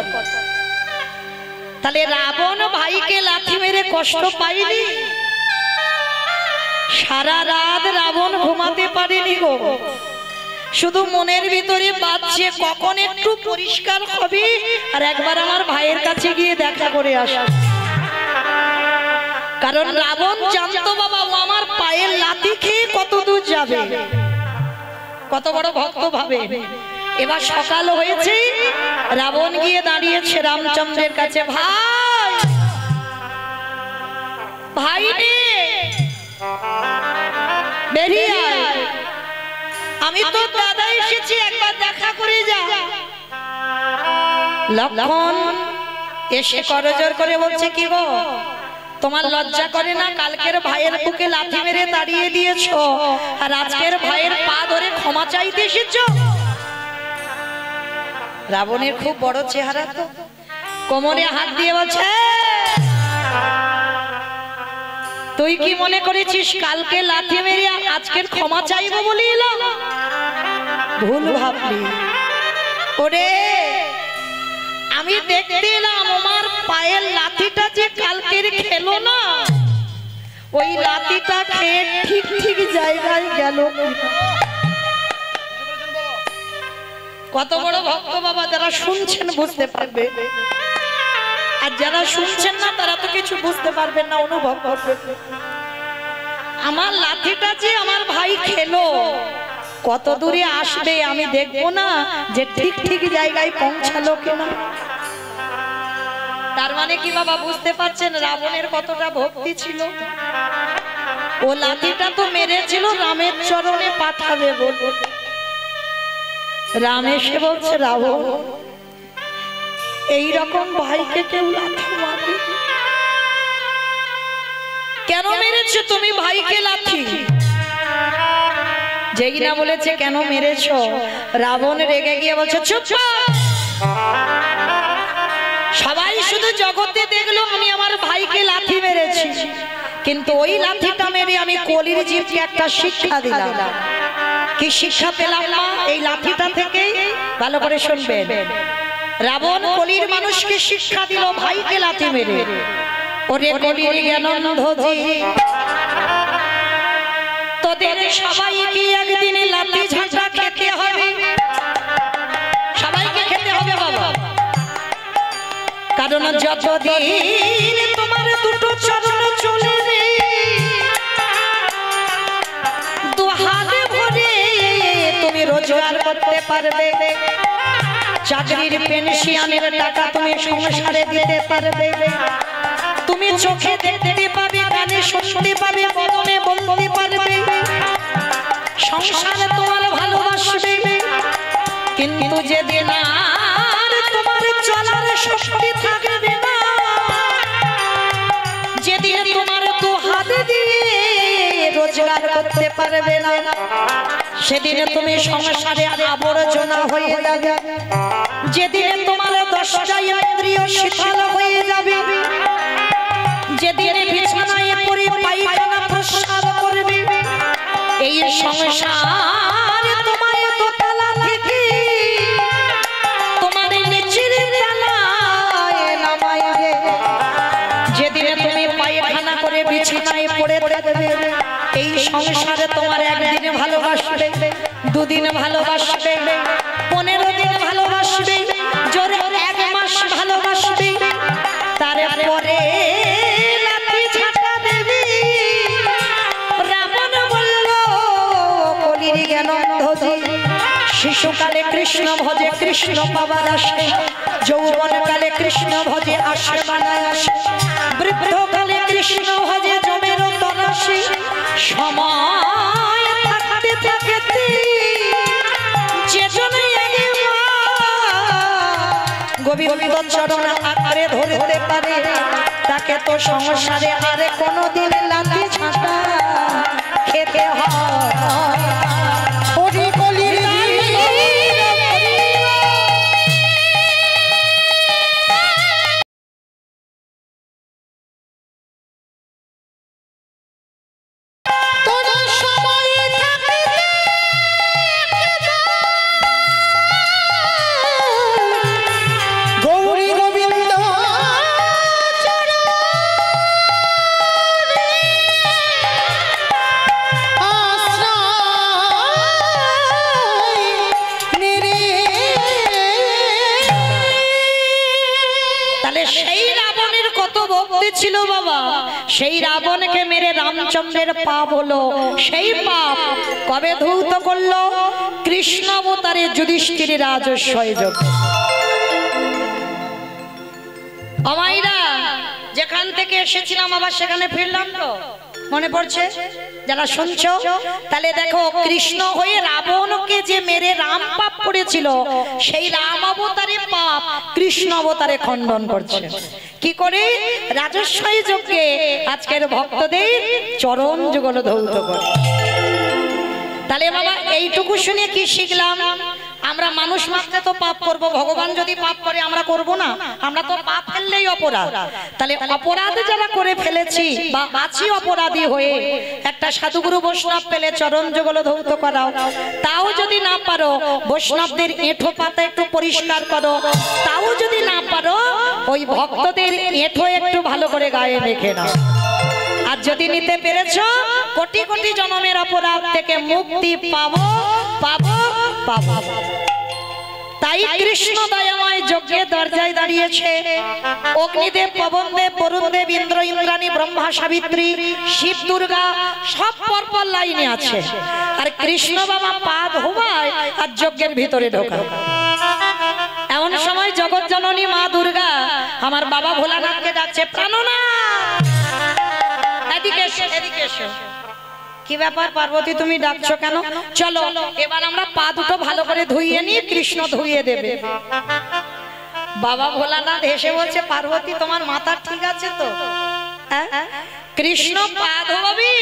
তাহলে রাবণ ভাইকে লাথি মেরে কষ্ট পাইনি? সারা রাত রাবণ ঘুমাতে পারেনি গো, শুধু মনের ভিতরে বাজছে কখন একটু পরিষ্কার হবে আর একবার আমার ভাইয়ের কাছে গিয়ে দেখা করে আসা। কারণ রাবণ জানতো বাবা ও আমার পায়ের লাথি খেয়ে কত দূর যাবে, কত বড় ভক্ত ভাবে। এবার সকাল হয়েছে, রাবণ গিয়ে দাঁড়িয়েছে রামচন্দ্রের কাছে, ভাই ভাই রে বেরিয়ে আয়, আমি তো দাদা এসেছি, একবার দেখা করে যা। লক্ষণ এসে করজোর করে বলছে, কি গো তোমার লজ্জা করে না? কালকের ভাইয়ের বুকে লাথি মেরে দাঁড়িয়ে দিয়েছো, আর আজকের ভাইয়ের পা ধরে ক্ষমা চাইতে এসেছো? রাবণের খুব বড় চেহারা, তো কোমরে হাত দিয়ে বলছে, তুই কি মনে করেছিস কালকে লাথি মেরে আজকের ক্ষমা চাইবো বলে এলাম? ভুল ভাবলি। ওরে আমি দেখতে এলাম আমার পায়ের লাথিটা যে কালকের খেলো না, ওই লাথিটা খেয়ে ঠিক ঠিক জায়গায় গেল। কত বড় ভক্ত বাবা, যারা শুনছেন বুঝতে পারবে, আর যারা শুনছেন না তারা তো কিছু বুঝতে পারবেন না, অনুভব করবেন। আমার লাঠিটা যে আমার ভাই খেলো, কত দূরে আসবে আমি দেখবো না যে ঠিক ঠিক জায়গায় পৌঁছালো কিনা? তার মানে কি বাবা বুঝতে পারছেন রাবণের কতটা ভক্তি ছিল? ও লাঠিটা তো মেরেছিল রামের চরণে পাঠাবে বলে। রাম এসে বলছে, রাবণ এইরকম ভাইকে কেউ লাথি মারে? কেন মেরেছো তুমি ভাইকে লাথি? যেই না বলেছে কেন মেরেছো, রাবণ রেগে গিয়ে বলছে, চুপ! সবাই শুধু জগতে দেখলো আমি আমার ভাইকে লাথি মেরেছি, কিন্তু ওই লাথিটা মেরে আমি কলির জীবকে একটা শিক্ষা দিলাম। কি শিক্ষা পেলাম না এই লাঠিটা থেকে? ভালো করে শুনবেন। রাবণ কলির মানুষকে শিক্ষা দিল ভাইকে লাথি মেরে। ওরে কলির জ্ঞানন্ধজি, তোদের সবাইকে একদিনে লাঠি ঝাঁটা খেতে হবে, সবাইকে খেতে হবে বাবা। কারণ যতদিন তোমার দুটো চরণ চলে করতে পারবে, চাকরির পেনশনের টাকা তুমি সংসারে দিতে পারবে, তুমি চোখে দেখতে পাবে, কানে শুনতে পাবে, বদনে বলতে পারবে, সংসারে তোমার ভালোবাসবে। কিন্তু যেদিন আর তোমার চলার শক্তি থাকবে না, যেদিন তোমার দু হাত দিয়ে রোজগার করতে পারবে না, সেদিন তুমি সংসারে আবর্জনা হয়ে যাবে, যেদিন তোমার 10টা ইন্দ্রিয় শিথিল হয়ে যাবে, যেদিন বিছানায় পড়ে পায়খানা প্রস্রাব করবে, এই সংসার তোমার দোতলা থেকে তোমার নিচের তলায় নামাইবে, যেদিন তুমি পায়খানা করে বিছানায় পড়ে থাকবে, এই সংসারে তোমার একদিন ভালোবাসবে, দুদিন ভালোবাসবে, 15 দিন ভালোবাসবে, জোরে 1 মাস ভালোবাসবে, তারপরে লাঠি ঝাঁটা দেবে। রাবণ বলল কলির জ্ঞান অন্ধ, শিশুকালে কৃষ্ণ ভজে কৃষ্ণ পাবার আসে, যৌবনকালে কৃষ্ণ ভজে আসে বানায় আসে, বৃদ্ধকালে কৃষ্ণ ভজে জমের তরাসে, সময় থাকতে থাকতে যেজনে গোবিন্দ চরণ আঁকড়ে ধরতে পারে, তাকে তো সংসারে আর কোনোদিন লাঠি ঝাঁটা খেতে হয়। ওরে কলির তোরা সময় থাকতে গৌরী গোবিন্দ তাহলে সেই রাবণের কত ভক্তি ছিল বাবা, সেই রাবণকে মেরে রামচন্দ্রের পাপ হলো, সেই পাপ কবে ধৌত করলো? কৃষ্ণ অবতারে যুধিষ্ঠির রাজস্বয় যোগ। আমাইরা যেখান থেকে এসেছিলাম আবার সেখানে ফিরলাম তো, মনে পড়ছে যারা শুনছো? তাহলে দেখো, কৃষ্ণ হয়ে রাবণকে যে মেরে রাম পাপ করেছিল, সেই রাম অবতারে পাপ কৃষ্ণ অবতারে খণ্ডন করছে। কি করে? রাজস্বয় যজ্ঞে আজকের ভক্তদের চরণ যুগল ধৌত করে। তাহলে বাবা এইটুকু শুনে কি শিখলাম? আমরা মানুষ মাত্রে তো পাপ করব, ভগবান যদি পাপ করে আমরা করব না? আমরা তো পাপ ফেললেই অপরাধ। তাহলে অপরাধ যারা করে ফেলেছি বা আছি অপরাধী হয়ে, একটা সাধুগুরু বৈষ্ণব পেলে চরণ যুগল ধৌত করাও, তাও যদি না পারো বৈষ্ণবদের এঁঠো পাতা একটু পরিষ্কার করো, তাও যদি না পারো ওই ভক্তদের এঁঠো একটু ভালো করে গায়ে মেখে নাও। আর যদি নিতে পেরেছো, কোটি কোটি জন্মের অপরাধ থেকে মুক্তি পাবো পাবো পাবো। তাই কৃষ্ণ দয়াময় যজ্ঞের দরজায় দাঁড়িয়েছে। অগ্নিদেব, পবনদেব, বরুণদেব, ইন্দ্র, ইন্দ্রাণী, ব্রহ্মা, সাবিত্রী, শিব, দুর্গা সব পরপর লাইনে আছে। আর কৃষ্ণ বাবা পা ধোবায় আর যজ্ঞের ভিতরে ঢোকায়। এমন সময় জগৎ জননী মা দুর্গা আমার বাবা ভোলানাথকে ডাকছে, প্রাণনাথ এদিকে এসো, এদিকে এসো। কি ব্যাপার পার্বতী, তুমি ডাকছো কেন? চলো এবার আমরা পা দুটো ভালো করে ধুইয়ে নিয়ে কৃষ্ণ ধুইয়ে দেবে। বাবা ভোলানাথ হেসে বলছে, পার্বতী তোমার মাথা ঠিক আছে তো? কৃষ্ণ পা ধোবে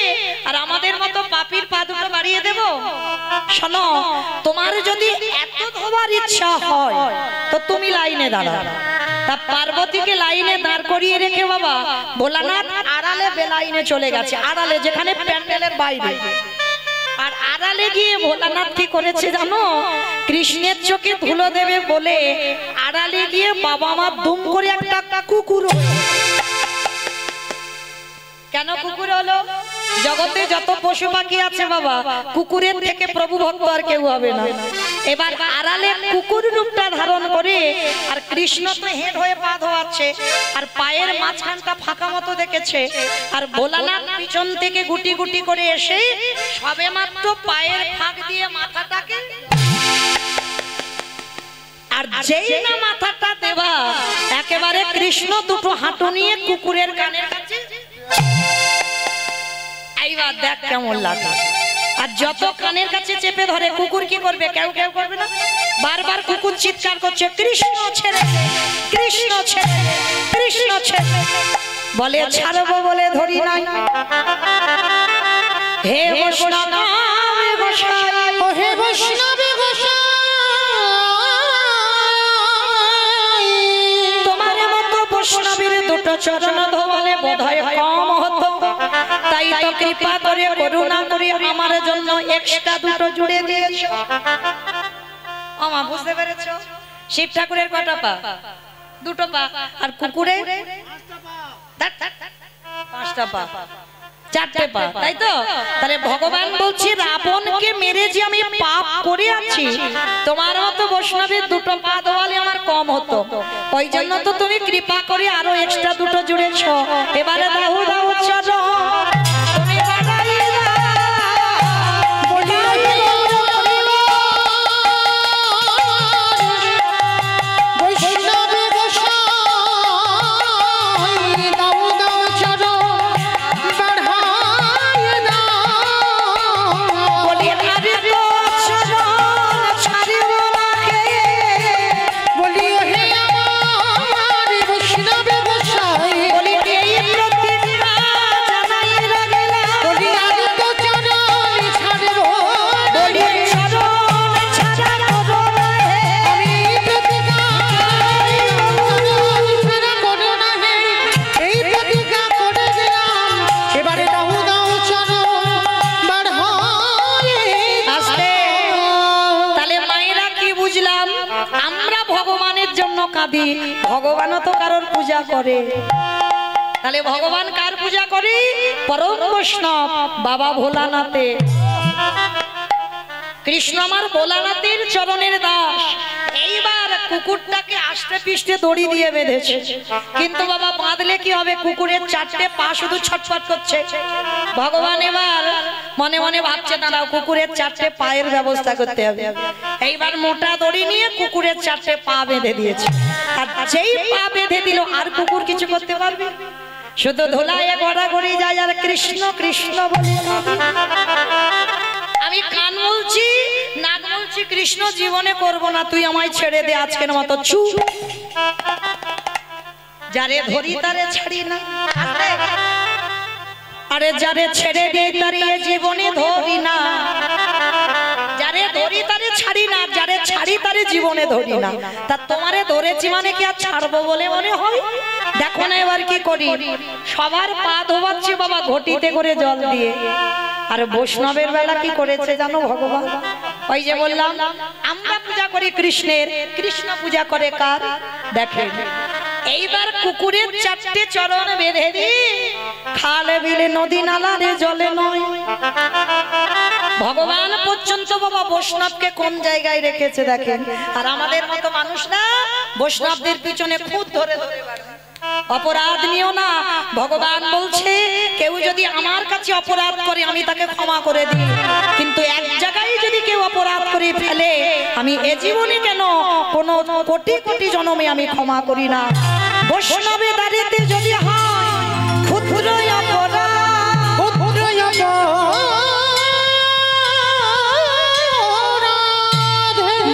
আর আমাদের মতো পাপীর পা দুটো বাড়িয়ে দেব? শোনো, তোমার যদি এত ধোবার ইচ্ছা হয় তো তুমি লাইনে দাঁড়াও। তা পার্বতীকে লাইনে দাঁড় করিয়ে রেখে বাবা ভোলানাথ আড়ালে বেলাইনে চলে গেছে, আড়ালে যেখানে প্যান্ডেলের বাইরে। আর আড়ালে গিয়ে ভোলানাথ কি করেছে জানো? কৃষ্ণের চোখে ধুলো দেবে বলে আড়ালে গিয়ে বাবা মা দুম করে একটা কুকুর। কেন কুকুর হলো? জগতে যত পশু পাখি আছে বাবা, কুকুরের থেকে প্রভু ভক্ত আর কেউ হবে না। এবার আড়ালে কুকুর রূপটা ধারণ করে, আর কৃষ্ণ তো হেড হয়ে পা ধোয়াচ্ছে, আর পায়ের মাঝখানটা ফাঁকা মতো দেখেছে, আর ভোলানাথ পিছন থেকে গুটি গুটি করে এসে সবে মাত্র পায়ের ফাঁক দিয়ে মাথাটাকে যেই না মাথাটা দেবা একেবারে কৃষ্ণ দুটো হাঁটু নিয়ে কুকুরের কানের কাছে এইবার দেখ কেমন লাগে। আর যত কানের কাছে চেপে ধরে কুকুর কি করবে? কেউ কেউ করবে না? বারবার কুকুর চিৎকার করছে কৃষ্ণ ছেড়ে, কৃষ্ণ ছেড়ে, কৃষ্ণ ছেড়ে। বলে ছাড়বো বলে ধরি নাই। হে বৈষ্ণব গোসাই, ও হে বৈষ্ণব গোসাই, তোমার মতো বৈষ্ণবের দুটো চরণ ধোলে বোধহয় কম হতো, তাই তো কৃপা করে করুণা করে আমার জন্য এক্সট্রা দুটো জুড়ে দিয়েছো। আমা বুঝতে পেরেছো? শিব ঠাকুরের কটা পা? দুটো পা। আর কুকুরের পাঁচটা পা, চারটে পা, তাই তো? তাহলে ভগবান বলছে রাবণকে মেরে যে আমি পাপ করে আছি, তোমার মতো বৈষ্ণবের দুটো পা দেওয়ালে আমার কম হতো, ওই জন্য তো তুমি কৃপা করে আরো এক্সট্রা দুটো জুড়েছ। এবারে দাও দাও চলো তুমি বাড়াই দাও। বলি বৈষ্ণব গোসাই, দাও দাও চরণ বাড়ায় দাও। বলি আরে তো চরণ ছাড়িব না কে, বলি হে আমার বৈষ্ণব গোসাই, বলি এই প্রতিজ্ঞা জানাই রাখিলাম। বলি আমি তো চরণ ছাড়ব, বলি চরণ ছাড়া করো না হে। আমি প্রতিজ্ঞা ছাড়া করো না হে, এই প্রতিজ্ঞা করে দিলাম। এবারে দাও দাও চরণ বাড়ায় আস্তে। দাও। তাহলে মায়েরা কি বুঝলাম? আমরা ভগবানের জন্য কাঁদি, ভগবানও তো কারোর পূজা করে। তাহলে ভগবান কার পূজা করি? পরম বৈষ্ণব বাবা ভোলানাথে। কৃষ্ণ আমার ভোলানাথের চরণের দাস। এইবার কুকুরটাকে আষ্টে পিষ্টে দড়ি দিয়ে বেঁধেছে, কিন্তু বাবা বাঁধলে কি হবে? কুকুরের চারটে পা শুধু ছটফট করছে। ভগবান এবার মনে মনে ভাবছে দাঁড়াও, কুকুরের চারটে পায়ের ব্যবস্থা করতে হবে। এইবার মোটা দড়ি নিয়ে কুকুরের চারটে পা বেঁধে দিয়েছে। আর যেই পা বেঁধে দিল আর কুকুর কিছু করতে পারবে? শুধু ধোলায় গড়াগড়ি যায় আর কৃষ্ণ কৃষ্ণ বলে। আমি কান বলছি, নাক বলছি কৃষ্ণ জীবনে করব না, তুই আমায় ছেড়ে দে আজকের মতো। চুপ। যারে ধরি তারে ছাড়ি না। আরে যারে ছেড়ে দিই তারে জীবনে ধরি না, যারে ধরি তারে ছাড়ি না, যারে ছাড়ি তারে জীবনে ধরি না। তা তোমারে ধরেছি মানে কি আর ছাড়বো বলে মনে হয়? দেখো না এবার কি করি, সবার পা ধোবাচ্ছি বাবা ঘটিতে করে জল দিয়ে। আর বৈষ্ণবের বেলা কি করেছে জানো ভগবান? ওই যে বললাম আমরা পূজা করি কৃষ্ণের, কৃষ্ণ পূজা করে কার? দেখেন এইবার কুকুরের চারটে চরণ বেঁধে দি, খালে বিলে নদী নালারে জলে নয়। ভগবান পর্যন্ত বাবা বৈষ্ণবকে কোন জায়গায় রেখেছে দেখেন। আর আমাদের মতো মানুষরা বৈষ্ণবদের পিছনে খুদ ধরে ধরে বেড়ায়। অপরাধ নিও না, ভগবান বলছে কেউ যদি আমার কাছে অপরাধ করে আমি তাকে ক্ষমা করে দিই, কিন্তু এক জায়গায় যদি কেউ অপরাধ করে ফেলে আমি এ জীবনে কেন কোনো কোটি কোটি জন্মে আমি ক্ষমা করি না। বৈষ্ণবে দাঁড়িয়ে যদি হয় ক্ষুদ্র অপরাধ, ক্ষুদ্র অপরাধ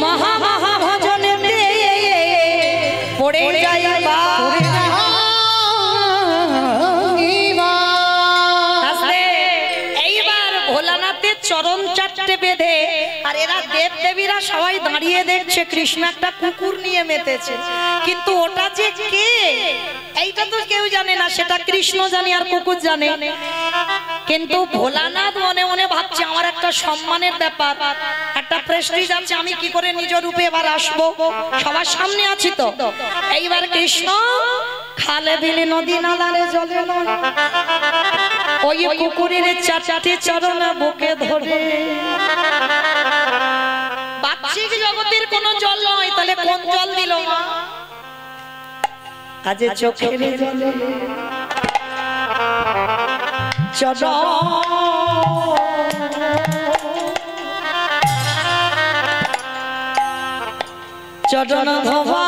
মহা মহা ভজনেতে পড়ে যায় বা ভোলানাথের চরণ চারটে বেঁধে, আর এরা দেব দেবীরা সবাই দাঁড়িয়ে দেখছে কৃষ্ণ একটা কুকুর নিয়ে মেতেছে, কিন্তু ওটা যে কে এইটা তো কেউ জানে না, সেটা কৃষ্ণ জানে আর কুকুর জানে। কিন্তু ভোলানাথ মনে মনে ভাবছে আমার একটা সম্মানের ব্যাপার, একটা প্রেস্টিজ আছে, আমি কি করে নিজ রূপে এবার আসবো, সবার সামনে আছি তো। এইবার কৃষ্ণ খালে বিলে নদী নালারে জলে নয়, ওই কুকুরের চারটে চরণ বুকে ধরে। বাহ্যিক জগতের কোন জল নয়, তাহলে কোন জল দিল মা? আজ চোখের জলে চরণ ধোবা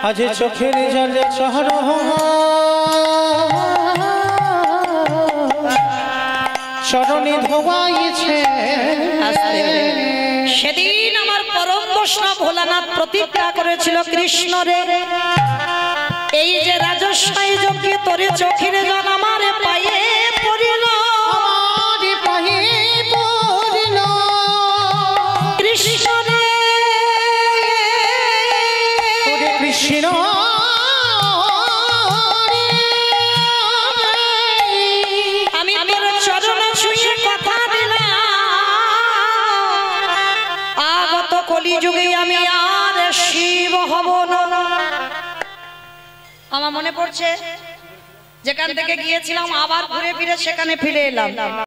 আজ চোখের জলে চহর চরণে ধোয়াইছে। সেদিন আমার পরম বৈষ্ণব ভোলানাথ প্রতিজ্ঞা করেছিল কৃষ্ণ রে এই যে রাজস্বাই যোগ্য তোরে চোখের জল আমার পায়ে পড়িল কৃষ্ণ রে কৃষ্ণ আমি তোর চরণ ছুঁয়ে কথা দিলাম আগত কলিযুগে আমি আর শিব হব না। আমার মনে পড়ছে যেখান থেকে গিয়েছিলাম আবার ঘুরে ফিরে সেখানে ফিরে এলাম।